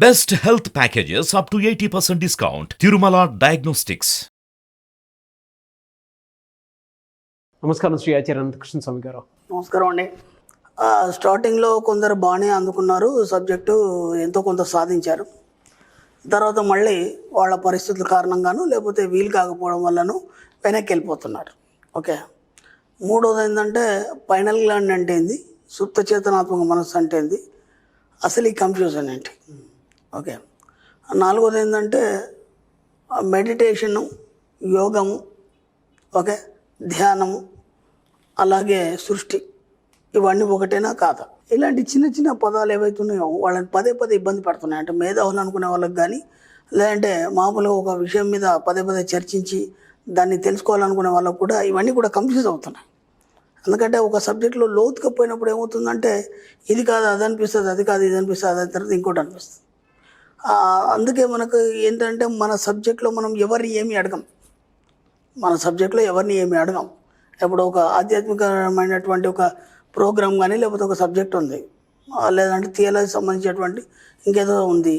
Best health packages up to 80% discount. Tirumala Diagnostics. నమస్కారం శ్రీ ఆచార్య అనంతకృష్ణ స్వామి గారు. నమస్కారం అండి. స్టార్టింగ్లో కొందరు బాగానే అందుకున్నారు, సబ్జెక్టు ఎంతో కొంత సాధించారు. తర్వాత మళ్ళీ వాళ్ళ పరిస్థితుల కారణంగాను లేకపోతే వీలు కాకపోవడం వల్లను వెనక్కి వెళ్ళిపోతున్నారు. ఓకే. మూడోది ఏంటంటే పైనల్ గ్లాండ్ అంటే ఏంది, సుప్త చేతనాత్మక మనస్సు అంటే ఏంది, అసలు ఈ కన్ఫ్యూజన్ ఏంటి. ఓకే. నాలుగోది ఏంటంటే మెడిటేషను, యోగము, ఓకే, ధ్యానము, అలాగే సృష్టి, ఇవన్నీ ఒకటేనా కాదా. ఇలాంటి చిన్న చిన్న పదాలు ఏవైతే ఉన్నాయో వాళ్ళని పదే పదే ఇబ్బంది పడుతున్నాయి. అంటే మేధావులు అనుకునే వాళ్ళకి కానీ, లేదంటే మామూలుగా ఒక విషయం మీద పదే పదే చర్చించి దాన్ని తెలుసుకోవాలనుకునే వాళ్ళకు కూడా ఇవన్నీ కూడా కన్ఫ్యూజ్ అవుతున్నాయి. ఎందుకంటే ఒక సబ్జెక్ట్లో లోతుగా పోయినప్పుడు ఏమవుతుందంటే ఇది కాదు అది అనిపిస్తుంది, అది కాదు ఇది అనిపిస్తుంది, అది తర్వాత ఇంకోటి అనిపిస్తుంది. అందుకే మనకు ఏంటంటే మన సబ్జెక్ట్లో మనం ఎవరిని ఏమి అడగం. ఇప్పుడు ఒక ఆధ్యాత్మికమైనటువంటి ఒక ప్రోగ్రామ్ కానీ లేకపోతే ఒక సబ్జెక్ట్ ఉంది, లేదంటే థియాలజీ సంబంధించినటువంటి ఇంకేదో ఉంది,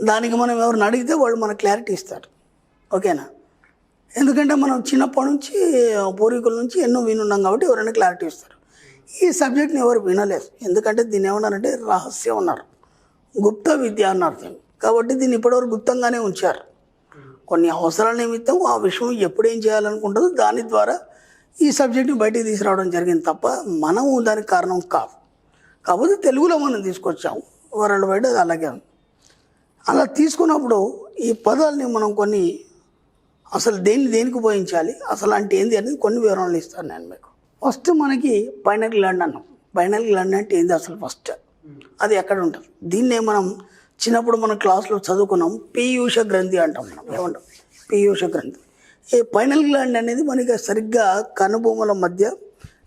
దానికి మనం ఎవరిని అడిగితే వాళ్ళు మనకు క్లారిటీ ఇస్తారు. ఓకేనా. ఎందుకంటే మనం చిన్నప్పటి నుంచి పూర్వీకుల నుంచి ఎన్నో వినున్నాం కాబట్టి ఎవరైనా క్లారిటీ ఇస్తారు. ఈ సబ్జెక్ట్ని ఎవరు వినలేదు. ఎందుకంటే దీన్ని ఏమన్నారంటే రహస్యం అన్నారు, గుప్త విద్య అన్నారు దీన్ని. కాబట్టి దీన్ని ఇప్పటివరకు గుప్తంగానే ఉంచారు. కొన్ని అవసరాల నిమిత్తం ఆ విషయం ఎప్పుడేం చేయాలనుకుంటుందో దాని ద్వారా ఈ సబ్జెక్ట్ని బయటికి తీసుకురావడం జరిగింది తప్ప మనము దానికి కారణం కాదు. కాకపోతే తెలుగులో మనం తీసుకొచ్చాము, వరల్డ్ వైడ్ అది అలాగే ఉంది. అలా తీసుకున్నప్పుడు ఈ పదాలని మనం కొన్ని అసలు దేనికి ఉపయోగించాలి, అసలు అంటే ఏంది అనేది కొన్ని వివరణలు ఇస్తాను నేను మీకు. ఫస్ట్ మనకి పైనల్ గ్లాండ్ అన్నాం. పైనల్ గ్లాండ్ అంటే ఏంది అసలు ఫస్ట్, అది ఎక్కడ ఉంటుంది. దీన్నే మనం చిన్నప్పుడు మన క్లాస్లో చదువుకున్నాం, పీయూష గ్రంథి అంటాం. మనం ఏమంటాం, పీయూష గ్రంథి. ఈ పైనల్ గ్లాండ్ అనేది మనకి సరిగ్గా కనుబొమ్మల మధ్య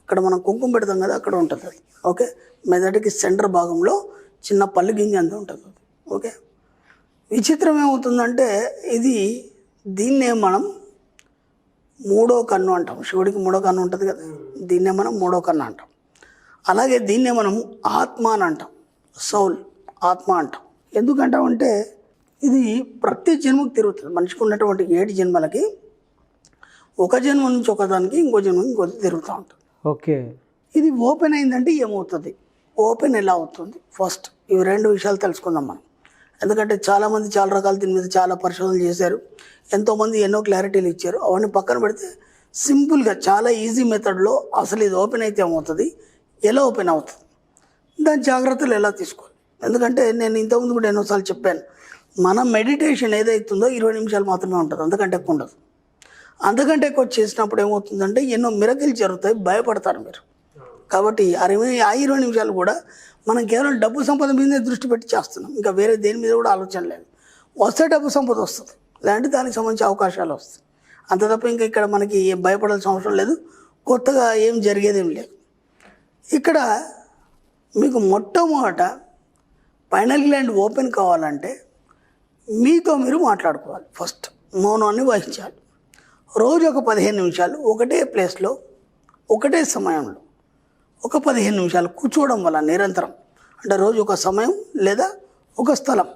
ఇక్కడ మనం కుంకుమ పెడతాం కదా, అక్కడ ఉంటుంది అది. ఓకే. మెదడుకి సెంటర్ భాగంలో చిన్న పల్లి గింజ అంత ఉంటుంది అది. ఓకే. విచిత్రం ఏమవుతుందంటే దీన్నే మనం మూడో కన్ను అంటాం. శివుడికి మూడో కన్ను ఉంటుంది కదా, దీన్నే మనం మూడో కన్ను అంటాం. అలాగే దీన్నే మనం ఆత్మ అని అంటాం, సౌల్, ఆత్మ అంటాం. ఎందుకంటామంటే ఇది ప్రతి జన్మకు తిరుగుతుంది. మనిషికి ఉన్నటువంటి 7 జన్మలకి ఒక జన్మ నుంచి ఒకదానికి ఇంకో జన్మ ఇంకోటి తిరుగుతూ ఉంటుంది. ఓకే. ఇది ఓపెన్ అయిందంటే ఏమవుతుంది, ఓపెన్ ఎలా అవుతుంది, ఫస్ట్ ఇవి 2 విషయాలు తెలుసుకుందాం మనం. ఎందుకంటే చాలామంది చాలా రకాల దీని మీద చాలా పరిశోధనలు చేశారు, ఎంతోమంది ఎన్నో క్లారిటీలు ఇచ్చారు. అవన్నీ పక్కన పెడితే సింపుల్గా చాలా ఈజీ మెథడ్లో అసలు ఇది ఓపెన్ అయితే ఏమవుతుంది, ఎలా ఓపెన్ అవుతుంది, దాని జాగ్రత్తలు ఎలా తీసుకోవాలి. ఎందుకంటే నేను ఇంతకుముందు కూడా ఎన్నోసార్లు చెప్పాను, మన మెడిటేషన్ ఏదైతుందో 20 నిమిషాలు మాత్రమే ఉంటుంది, అంతకంటే ఎక్కువ ఉండదు. అంతకంటే ఎక్కువ చేసినప్పుడు ఏమవుతుందంటే ఎన్నో మిరకిల్స్ జరుగుతాయి, భయపడతారు మీరు. కాబట్టి ఆ 20 నిమిషాలు కూడా మనం కేవలం డబ్బు సంపద మీదే దృష్టి పెట్టి చేస్తున్నాం, ఇంకా వేరే దేని మీద కూడా ఆలోచన లేదు. వస్తే డబ్బు సంపద వస్తుంది, లేదంటే దానికి సంబంధించి అవకాశాలు వస్తాయి. అంత తప్ప ఇంకా ఇక్కడ మనకి భయపడాల్సిన అవసరం లేదు, కొత్తగా ఏం జరిగేదేం లేదు. ఇక్కడ మీకు మొట్టమొదట పైనల్ గ్లాండ్ ఓపెన్ కావాలంటే మీతో మీరు మాట్లాడుకోవాలి. ఫస్ట్ మౌనాన్ని వహించాలి. రోజు ఒక 15 నిమిషాలు ఒకటే ప్లేస్లో ఒకటే సమయంలో ఒక 15 నిమిషాలు కూర్చోవడం వల్ల నిరంతరం, అంటే రోజు ఒక సమయం లేదా ఒక స్థలం,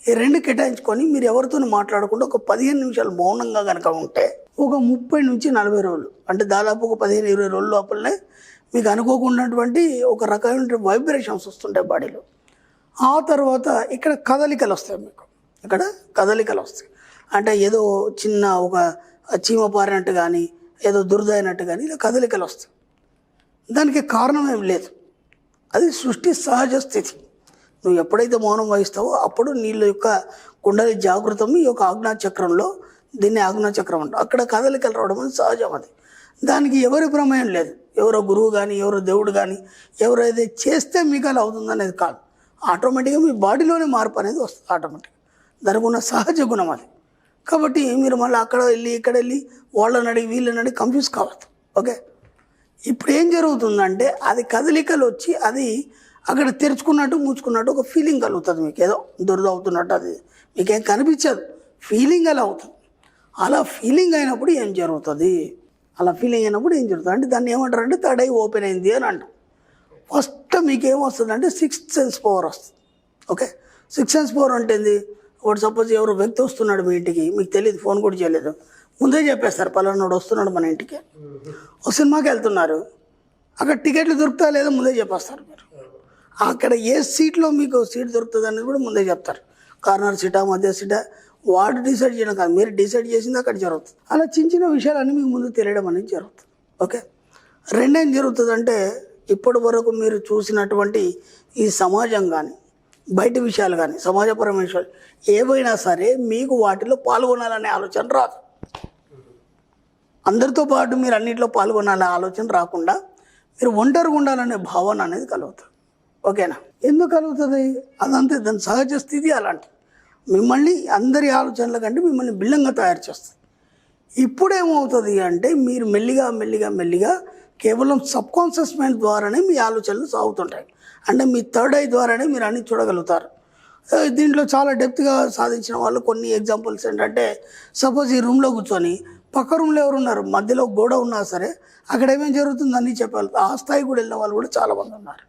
ఈ 2 కేటాయించుకొని మీరు ఎవరితో మాట్లాడకుండా ఒక 15 నిమిషాలు మౌనంగా కనుక ఉంటే ఒక 30 నుంచి 40 రోజులు, అంటే దాదాపు ఒక 15-20 రోజుల లోపలనే మీకు అనుకోకున్నటువంటి ఒక రకమైన వైబ్రేషన్స్ వస్తుంటాయి బాడీలో. ఆ తర్వాత ఇక్కడ కదలికలు వస్తాయి, మీకు ఇక్కడ కదలికలు వస్తాయి. అంటే ఏదో చిన్న ఒక చీమ పారినట్టు కానీ ఏదో దురద అయినట్టు కానీ ఇలా కదలికలు వస్తాయి. దానికి కారణం ఏం లేదు, అది సృష్టి సహజ స్థితి. నువ్వు ఎప్పుడైతే మౌనం వహిస్తావో అప్పుడు నీళ్ళ యొక్క కుండలి జాగృతం ఈ యొక్క ఆజ్ఞాచక్రంలో, దీన్ని ఆజ్ఞాచక్రం అంటారు, అక్కడ కదలికలు రావడం అనేది సహజం. అది దానికి ఎవరి ప్రమేయం లేదు, ఎవరో గురువు కానీ ఎవరో దేవుడు కానీ ఎవరైతే చేస్తే మీకు అలా అవుతుందనేది కాదు. ఆటోమేటిక్గా మీ బాడీలోనే మార్పు అనేది వస్తుంది ఆటోమేటిక్గా, దానికి ఉన్న సహజ గుణం అది. కాబట్టి మీరు మళ్ళీ అక్కడ వెళ్ళి ఇక్కడ వెళ్ళి వాళ్ళని అడిగి వీళ్ళని అడిగి కన్ఫ్యూజ్ కావద్దు. ఓకే. ఇప్పుడు ఏం జరుగుతుందంటే అది కదలికలు వచ్చి అది అక్కడ తెరుచుకున్నట్టు మూచుకున్నట్టు ఒక ఫీలింగ్ కలుగుతుంది మీకు, ఏదో దురద అవుతున్నట్టు. అది మీకేం కనిపించదు, ఫీలింగ్ అలా అవుతుంది. అలా ఫీలింగ్ అయినప్పుడు ఏం జరుగుతుంది, అంటే దాన్ని ఏమంటారంటే థర్డ్ ఐ ఓపెన్ అయింది అని అంటాం. ఫస్ట్ మీకు ఏమొస్తుంది అంటే 6th సెన్స్ పవర్ వస్తుంది. ఓకే. సిక్స్ సెన్స్ పవర్ అంటే ఏంది? ఒకటి సపోజ్ ఎవరో వ్యక్తి వస్తున్నాడు మీ ఇంటికి, మీకు తెలియదు, ఫోన్ కూడా చేయలేదు, ముందే చెప్పేస్తారు పలానాడు వస్తున్నాడు మన ఇంటికి. ఒక సినిమాకి వెళ్తున్నారు, అక్కడ టికెట్లు దొరుకుతా లేదో ముందే చెప్పేస్తారు మీరు. అక్కడ ఏ సీట్లో మీకు సీట్ దొరుకుతుంది అనేది కూడా ముందే చెప్తారు. కార్నర్ సీటా, మధ్య సీటా, వాడు డిసైడ్ చేయడం కాదు, మీరు డిసైడ్ చేసింది అక్కడ జరుగుతుంది. అలా చిన్న చిన్న విషయాలన్నీ మీకు ముందు తెలియడం అనేది జరుగుతుంది. ఓకే, రెండేం జరుగుతుందంటే ఇప్పటి వరకు మీరు చూసినటువంటి ఈ సమాజం కానీ బయట విషయాలు కానీ సమాజపరమైన విషయాలు ఏవైనా సరే మీకు వాటిలో పాల్గొనాలనే ఆలోచన రాదు. అందరితో పాటు మీరు అన్నింటిలో పాల్గొనాలనే ఆలోచన రాకుండా మీరు ఒంటరిగా ఉండాలనే భావన అనేది కలుగుతుంది. ఓకేనా? ఎందుకు కలుగుతుంది? అదంతే, దాని సహజ స్థితి అలాంటి. మిమ్మల్ని అందరి ఆలోచనల కంటే మిమ్మల్ని భిన్నంగా తయారు చేస్తుంది. ఇప్పుడేమవుతుంది అంటే మీరు మెల్లిగా కేవలం సబ్కాన్షియస్ మైండ్ ద్వారానే మీ ఆలోచనలు సాగుతుంటాయి. అంటే మీ థర్డ్ ఐ ద్వారానే మీరు అన్ని చూడగలుగుతారు. దీంట్లో చాలా డెప్త్గా సాధించిన వాళ్ళు కొన్ని ఎగ్జాంపుల్స్ ఏంటంటే, సపోజ్ ఈ రూమ్లో కూర్చొని పక్క రూమ్లో ఎవరు ఉన్నారు, మధ్యలో గోడ ఉన్నా సరే అక్కడ ఏమేమి జరుగుతుందో అన్నీ చెప్పాలి. ఆ స్థాయి కూడా వెళ్ళిన వాళ్ళు కూడా చాలామంది ఉన్నారు.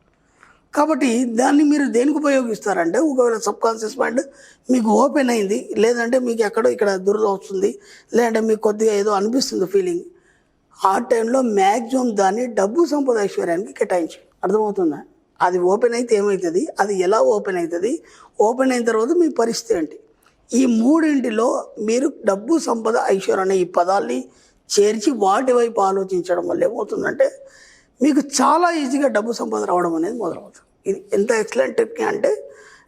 కాబట్టి దాన్ని మీరు దేనికి ఉపయోగిస్తారంటే, ఒకవేళ సబ్కాన్షియస్ మైండ్ మీకు ఓపెన్ అయింది, లేదంటే మీకు ఎక్కడో ఇక్కడ దురద వస్తుంది, లేదంటే మీకు కొద్దిగా ఏదో అనిపిస్తుంది ఫీలింగ్, ఆ టైంలో మ్యాక్సిమం దాన్ని డబ్బు సంపద ఐశ్వర్యానికి కేటాయించండి. అర్థమవుతుందా? అది ఓపెన్ అయితే ఏమవుతుంది, అది ఎలా ఓపెన్ అవుతుంది, ఓపెన్ అయిన తర్వాత మీ పరిస్థితి ఏంటి, ఈ మూడింటిలో మీరు డబ్బు సంపద ఐశ్వర్యం అనే ఈ పదాల్ని చేర్చి వాటి వైపు ఆలోచించడం వల్ల ఏమవుతుందంటే మీకు చాలా ఈజీగా డబ్బు సంపద రావడం అనేది మొదలవుతుంది. ఇది ఎంత ఎక్సలెంట్ టెక్నిక్ అంటే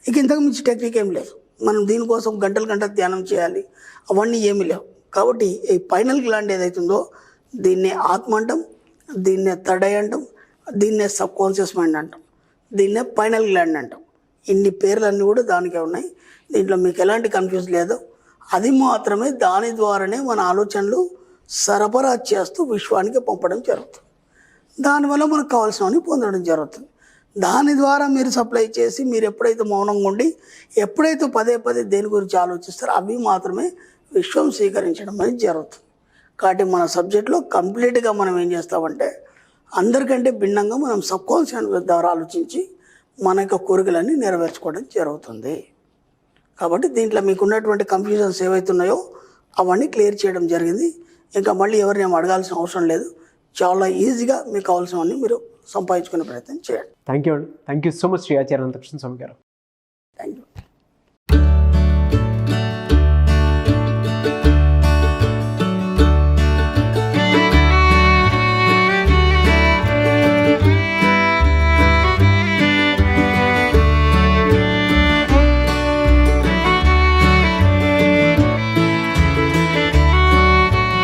ఇక ఇంతకు మించి టెక్నిక్ ఏం లేదు. మనం దీనికోసం గంటలు ధ్యానం చేయాలి, అవన్నీ ఏమీ లేవు. కాబట్టి ఈ పైనల్ గ్లాండ్ ఏదైతుందో దీన్నే ఆత్మ అంటాం, దీన్నే థర్డ్ ఐ అంటాం, దీన్నే సబ్ కాన్షియస్ మైండ్ అంటాం, దీన్నే పైనల్ గ్లాండ్ అంటాం. ఇన్ని పేర్లన్నీ కూడా దానికే ఉన్నాయి. దీంట్లో మీకు ఎలాంటి కన్ఫ్యూజ్ లేదు. అది మాత్రమే దాని ద్వారానే మన ఆలోచనలు సరఫరా చేస్తూ విశ్వానికి పంపడం జరుగుతుంది. దానివల్ల మనకు కావాల్సినవన్నీ పొందడం జరుగుతుంది. దాని ద్వారా మీరు సప్లై చేసి మీరు ఎప్పుడైతే మౌనంగా ఉండి ఎప్పుడైతే పదే దేని గురించి ఆలోచిస్తారో అవి మాత్రమే విశ్వం స్వీకరించడం అనేది జరుగుతుంది. కాబట్టి మన సబ్జెక్ట్లో కంప్లీట్గా మనం ఏం చేస్తామంటే అందరికంటే భిన్నంగా మనం సబ్కాన్షియస్ ద్వారా ఆలోచించి మన యొక్క కోరికలన్నీ నెరవేర్చుకోవడం జరుగుతుంది. కాబట్టి దీంట్లో మీకు ఉన్నటువంటి కన్ఫ్యూజన్స్ ఏవైతున్నాయో అవన్నీ క్లియర్ చేయడం జరిగింది. ఇంకా మళ్ళీ ఎవరిని ఏం అడగాల్సిన అవసరం లేదు. చాలా ఈజీగా మీకు కావాల్సినవన్నీ మీరు సంపాదించుకునే ప్రయత్నం చేయండి. థ్యాంక్ యూ అండి. Thank you so much Shri Acharya Anantakrishna Swami గారు.